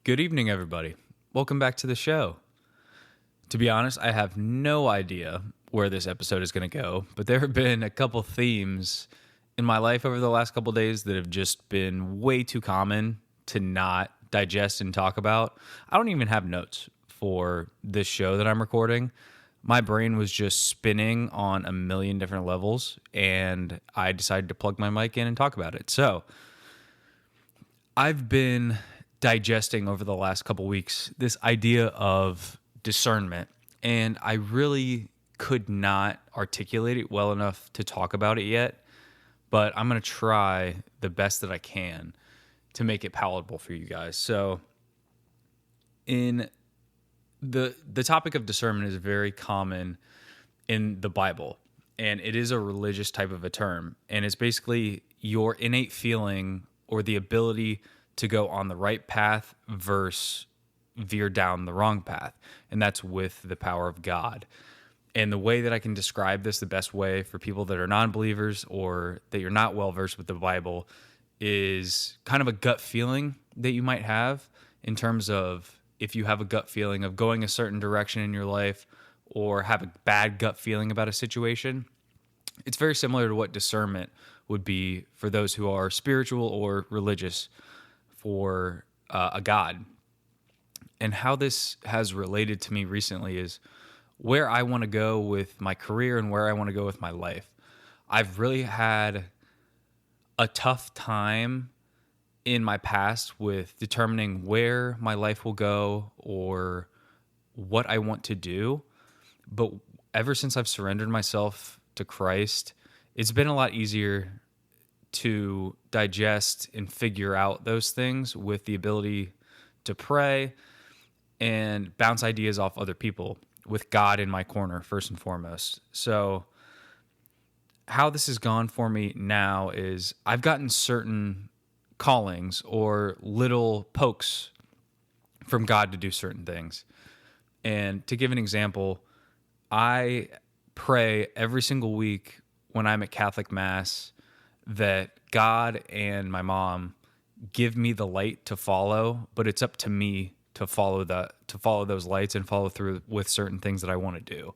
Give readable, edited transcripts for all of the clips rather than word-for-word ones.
Good evening, everybody. Welcome back to the show. To be honest, I have no idea where this episode is going to go, but there have been a couple themes in my life over the last couple days that have just been way too common to not digest and talk about. I don't even have notes for this show that I'm recording. My brain was just spinning on a million different levels, and I decided to plug my mic in and talk about it. So, I've been digesting over the last couple weeks this idea of discernment, and I really could not articulate it well enough to talk about it yet, but I'm going to try the best that I can to make it palatable for you guys. So, in the topic of discernment is very common in the Bible, and it is a religious type of a term, and it's basically your innate feeling or the ability to go on the right path versus veer down the wrong path. And that's with the power of God. And the way that I can describe this, the best way for people that are non-believers or that you're not well versed with the Bible, is kind of a gut feeling that you might have in terms of if you have a gut feeling of going a certain direction in your life or have a bad gut feeling about a situation. It's very similar to what discernment would be for those who are spiritual or religious for a God. And how this has related to me recently is where I want to go with my career and where I want to go with my life. I've really had a tough time in my past with determining where my life will go or what I want to do. But ever since I've surrendered myself to Christ, it's been a lot easier to digest and figure out those things with the ability to pray and bounce ideas off other people with God in my corner, first and foremost. So how this has gone for me now is I've gotten certain callings or little pokes from God to do certain things. And to give an example, I pray every single week when I'm at Catholic Mass that God and my mom give me the light to follow, but it's up to me to follow those lights and follow through with certain things that I want to do.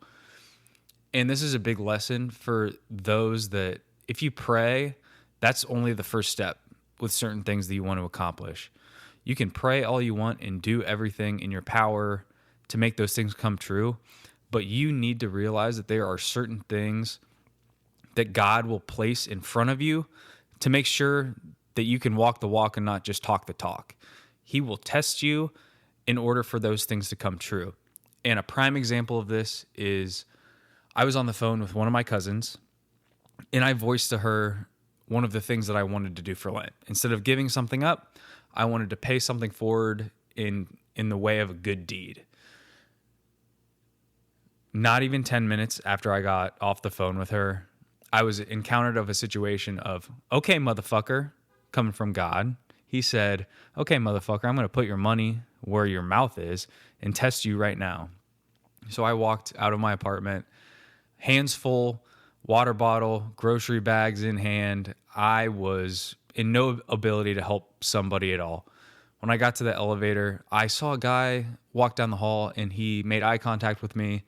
And this is a big lesson for those that if you pray, that's only the first step with certain things that you want to accomplish. You can pray all you want and do everything in your power to make those things come true, but you need to realize that there are certain things that God will place in front of you to make sure that you can walk the walk and not just talk the talk. He will test you in order for those things to come true. And a prime example of this is I was on the phone with one of my cousins, and I voiced to her one of the things that I wanted to do for Lent. Instead of giving something up, I wanted to pay something forward in the way of a good deed. Not even 10 minutes after I got off the phone with her, I was encountered of a situation of, okay, motherfucker, coming from God. He said, okay, motherfucker, I'm going to put your money where your mouth is and test you right now. So I walked out of my apartment, hands full, water bottle, grocery bags in hand. I was in no ability to help somebody at all. When I got to the elevator, I saw a guy walk down the hall and he made eye contact with me.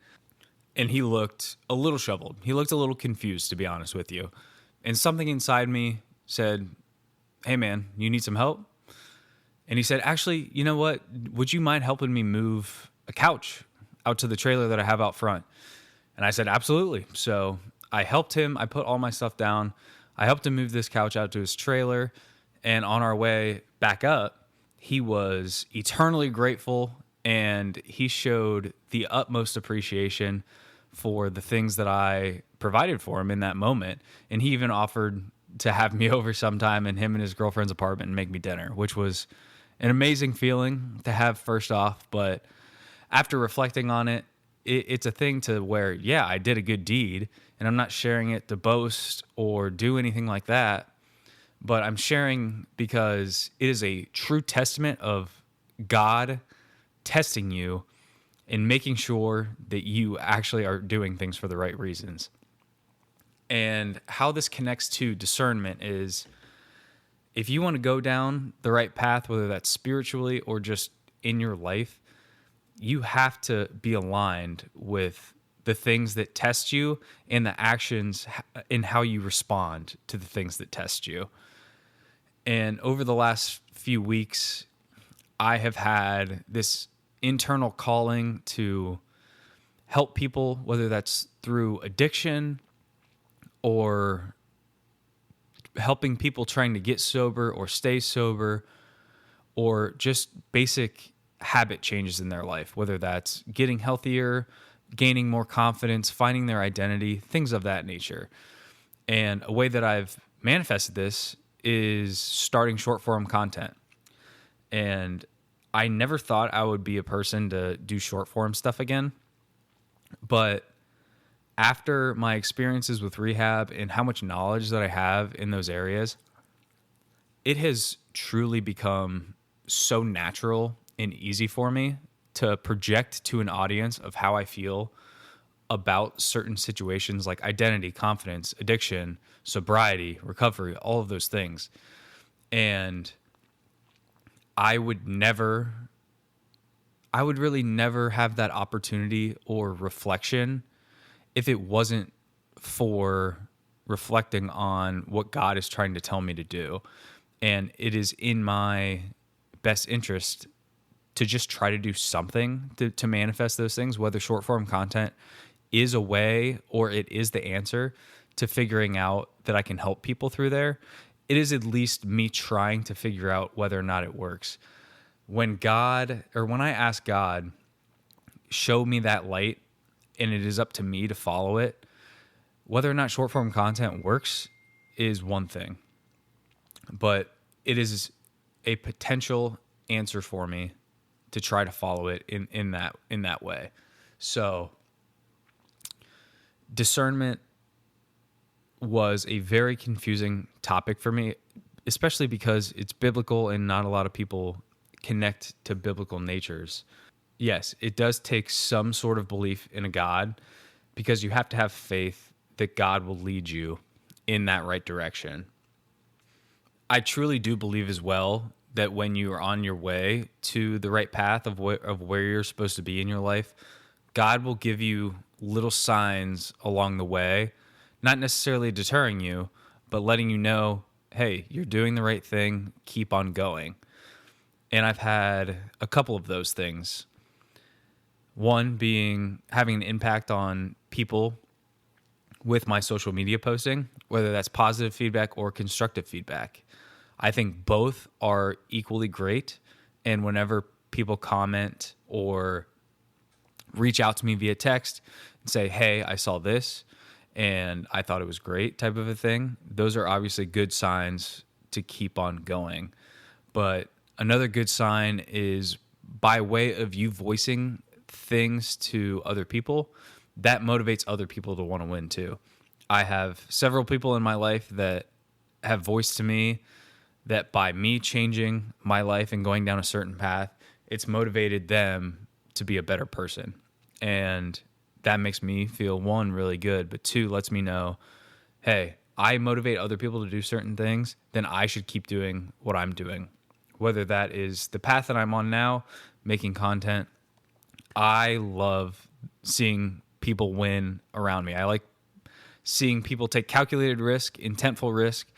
And he looked a little shoveled. He looked a little confused, to be honest with you. And something inside me said, hey, man, you need some help? And he said, actually, you know what? Would you mind helping me move a couch out to the trailer that I have out front? And I said, absolutely. So I helped him. I put all my stuff down. I helped him move this couch out to his trailer. And on our way back up, he was eternally grateful. And he showed the utmost appreciation for the things that I provided for him in that moment. And he even offered to have me over sometime in him and his girlfriend's apartment and make me dinner, which was an amazing feeling to have first off. But after reflecting on it, it's a thing to where, yeah, I did a good deed and I'm not sharing it to boast or do anything like that. But I'm sharing because it is a true testament of God testing you and making sure that you actually are doing things for the right reasons. And how this connects to discernment is if you want to go down the right path, whether that's spiritually or just in your life, you have to be aligned with the things that test you and the actions in how you respond to the things that test you. And over the last few weeks, I have had this internal calling to help people, whether that's through addiction or helping people trying to get sober or stay sober, or just basic habit changes in their life, whether that's getting healthier, gaining more confidence, finding their identity, things of that nature. And a way that I've manifested this is starting short form content. And I never thought I would be a person to do short form stuff again. But after my experiences with rehab and how much knowledge that I have in those areas, it has truly become so natural and easy for me to project to an audience of how I feel about certain situations like identity, confidence, addiction, sobriety, recovery, all of those things. And I would really never have that opportunity or reflection if it wasn't for reflecting on what God is trying to tell me to do. And it is in my best interest to just try to do something to manifest those things, whether short form content is a way or it is the answer to figuring out that I can help people through there. It is at least me trying to figure out whether or not it works. When I ask God, show me that light, and it is up to me to follow it, whether or not short form content works is one thing, but it is a potential answer for me to try to follow it in that way. So discernment was a very confusing topic for me, especially because it's biblical and not a lot of people connect to biblical natures. Yes, it does take some sort of belief in a God, because you have to have faith that God will lead you in that right direction. I truly do believe as well that when you are on your way to the right path of where you're supposed to be in your life, God will give you little signs along the way, not necessarily deterring you, but letting you know, hey, you're doing the right thing, keep on going. And I've had a couple of those things. One being having an impact on people with my social media posting, whether that's positive feedback or constructive feedback. I think both are equally great. And whenever people comment or reach out to me via text and say, hey, I saw this and I thought it was great type of a thing, those are obviously good signs to keep on going. But another good sign is by way of you voicing things to other people, that motivates other people to want to win too. I have several people in my life that have voiced to me that by me changing my life and going down a certain path, it's motivated them to be a better person. And that makes me feel, one, really good, but two, lets me know, hey, I motivate other people to do certain things, then I should keep doing what I'm doing. Whether that is the path that I'm on now, making content. I love seeing people win around me. I like seeing people take calculated risk, intentful risk.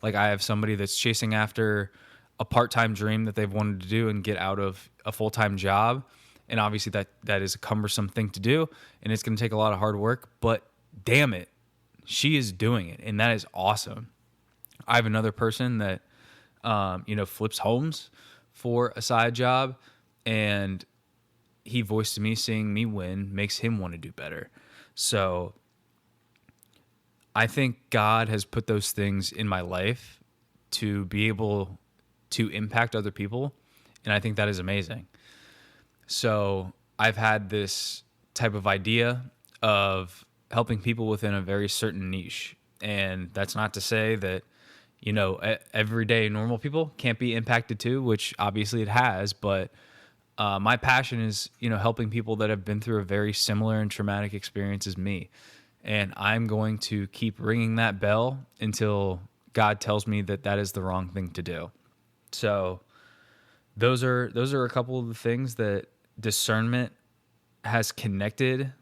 Like I have somebody that's chasing after a part-time dream that they've wanted to do and get out of a full-time job. And obviously that is a cumbersome thing to do, and it's going to take a lot of hard work, but damn it, she is doing it, and that is awesome. I have another person that flips homes for a side job, and he voiced to me, seeing me win makes him want to do better. So I think God has put those things in my life to be able to impact other people, and I think that is amazing. So I've had this type of idea of helping people within a very certain niche. And that's not to say that, everyday normal people can't be impacted too, which obviously it has. But my passion is, helping people that have been through a very similar and traumatic experience as me. And I'm going to keep ringing that bell until God tells me that that is the wrong thing to do. So those are a couple of the things that discernment has connected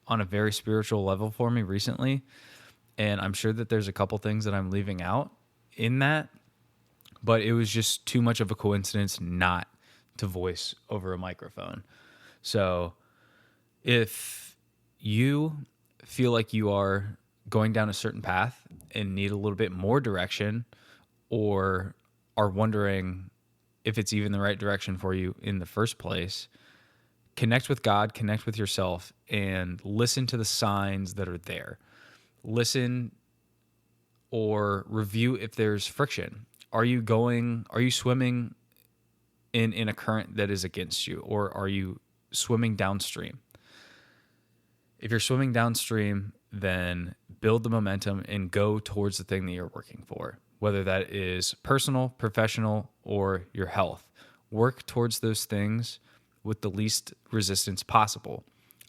on a very spiritual level for me recently. And I'm sure that there's a couple things that I'm leaving out in that, but it was just too much of a coincidence not to voice over a microphone. So if you feel like you are going down a certain path and need a little bit more direction, or are wondering if it's even the right direction for you in the first place, connect with God, connect with yourself, and listen to the signs that are there. Listen or review if there's friction. Are you swimming in a current that is against you, or are you swimming downstream? If you're swimming downstream, then build the momentum and go towards the thing that you're working for, whether that is personal, professional, or your health. Work towards those things with the least resistance possible.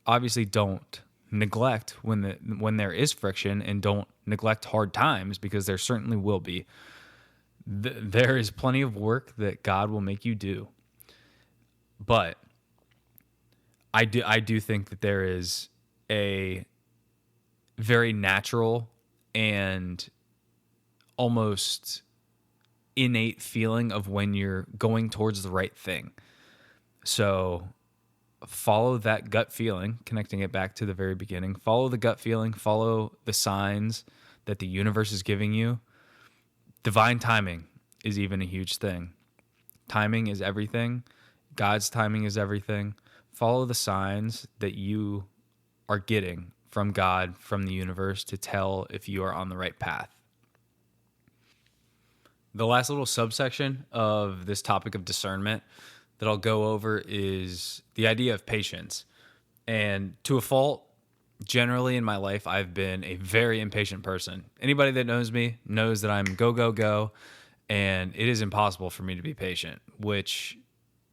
Obviously, don't neglect when there is friction, and don't neglect hard times, because there certainly will be. There is plenty of work that God will make you do. But I do think that there is a very natural and almost innate feeling of when you're going towards the right thing. So follow that gut feeling, connecting it back to the very beginning. Follow the gut feeling, follow the signs that the universe is giving you. Divine timing is even a huge thing. Timing is everything. God's timing is everything. Follow the signs that you are getting from God, from the universe, to tell if you are on the right path. The last little subsection of this topic of discernment that I'll go over is the idea of patience. And to a fault, generally in my life, I've been a very impatient person. Anybody that knows me knows that I'm go, go, go, and it is impossible for me to be patient, which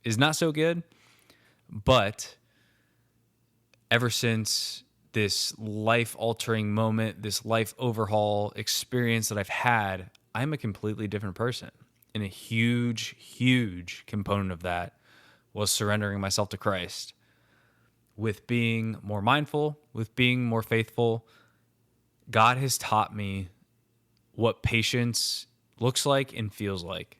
is not so good. But ever since this life-altering moment, this life overhaul experience that I've had, I'm a completely different person. And a huge, huge component of that was surrendering myself to Christ. With being more mindful, with being more faithful, God has taught me what patience looks like and feels like.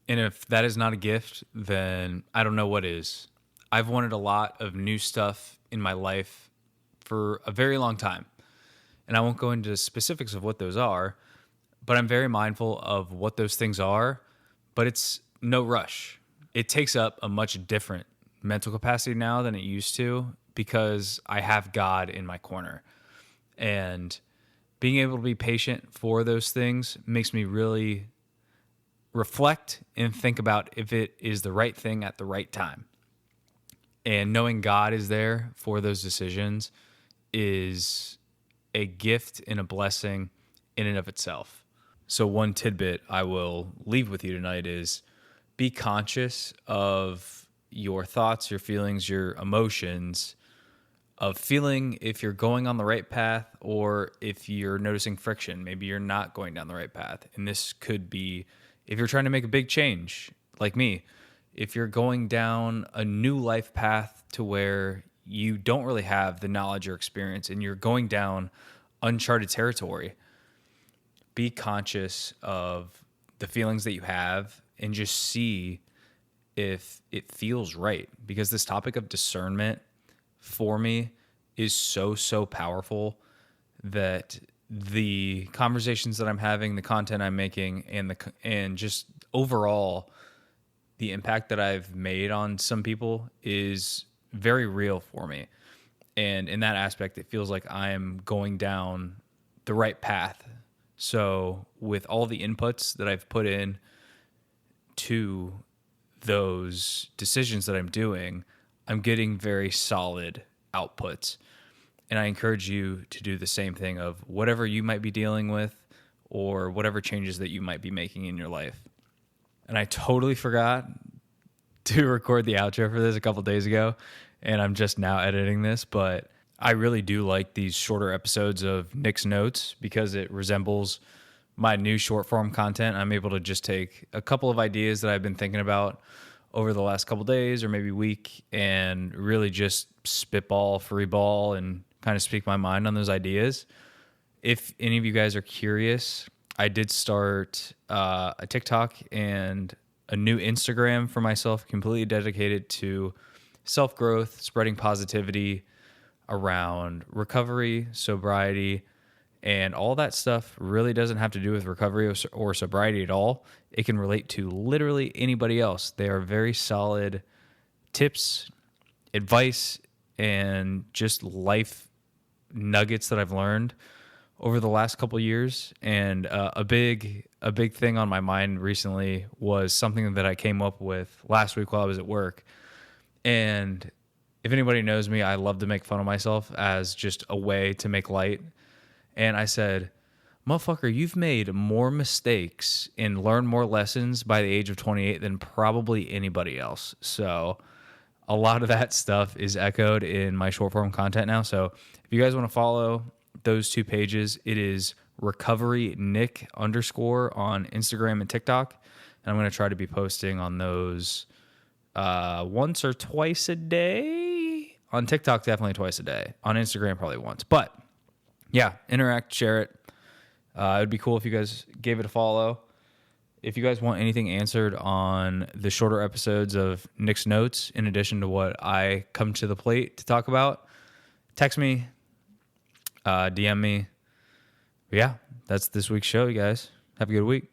And if that is not a gift, then I don't know what is. I've wanted a lot of new stuff in my life for a very long time. And I won't go into specifics of what those are, but I'm very mindful of what those things are, but it's no rush. It takes up a much different mental capacity now than it used to, because I have God in my corner. And being able to be patient for those things makes me really reflect and think about if it is the right thing at the right time. And knowing God is there for those decisions is a gift and a blessing in and of itself. So one tidbit I will leave with you tonight is be conscious of your thoughts, your feelings, your emotions, of feeling if you're going on the right path or if you're noticing friction. Maybe you're not going down the right path. And this could be if you're trying to make a big change, like me, if you're going down a new life path to where you don't really have the knowledge or experience and you're going down uncharted territory, be conscious of the feelings that you have and just see if it feels right. Because this topic of discernment for me is so, so powerful that the conversations that I'm having, the content I'm making, and just overall the impact that I've made on some people is very real for me. And in that aspect, it feels like I am going down the right path. So with all the inputs that I've put in to those decisions that I'm doing, I'm getting very solid outputs. And I encourage you to do the same thing of whatever you might be dealing with or whatever changes that you might be making in your life. And I totally forgot to record the outro for this a couple days ago, and I'm just now editing this, but I really do like these shorter episodes of Nick's Notes because it resembles my new short form content, I'm able to just take a couple of ideas that I've been thinking about over the last couple days or maybe week and really just spitball, free ball, and kind of speak my mind on those ideas. If any of you guys are curious, I did start a TikTok and a new Instagram for myself, completely dedicated to self-growth, spreading positivity around recovery, sobriety, and all that stuff really doesn't have to do with recovery or sobriety at all. It can relate to literally anybody else. They are very solid tips, advice, and just life nuggets that I've learned over the last couple of years. And a big thing on my mind recently was something that I came up with last week while I was at work. And if anybody knows me, I love to make fun of myself as just a way to make light. And I said, motherfucker, you've made more mistakes and learned more lessons by the age of 28 than probably anybody else. So a lot of that stuff is echoed in my short form content now. So if you guys want to follow those two pages, it is recoverynick_ on Instagram and TikTok. And I'm going to try to be posting on those once or twice a day. On TikTok, definitely twice a day. On Instagram, probably once. But yeah, interact, share it. It would be cool if you guys gave it a follow. If you guys want anything answered on the shorter episodes of Nick's Notes, in addition to what I come to the plate to talk about, text me, DM me. But yeah, that's this week's show, you guys. Have a good week.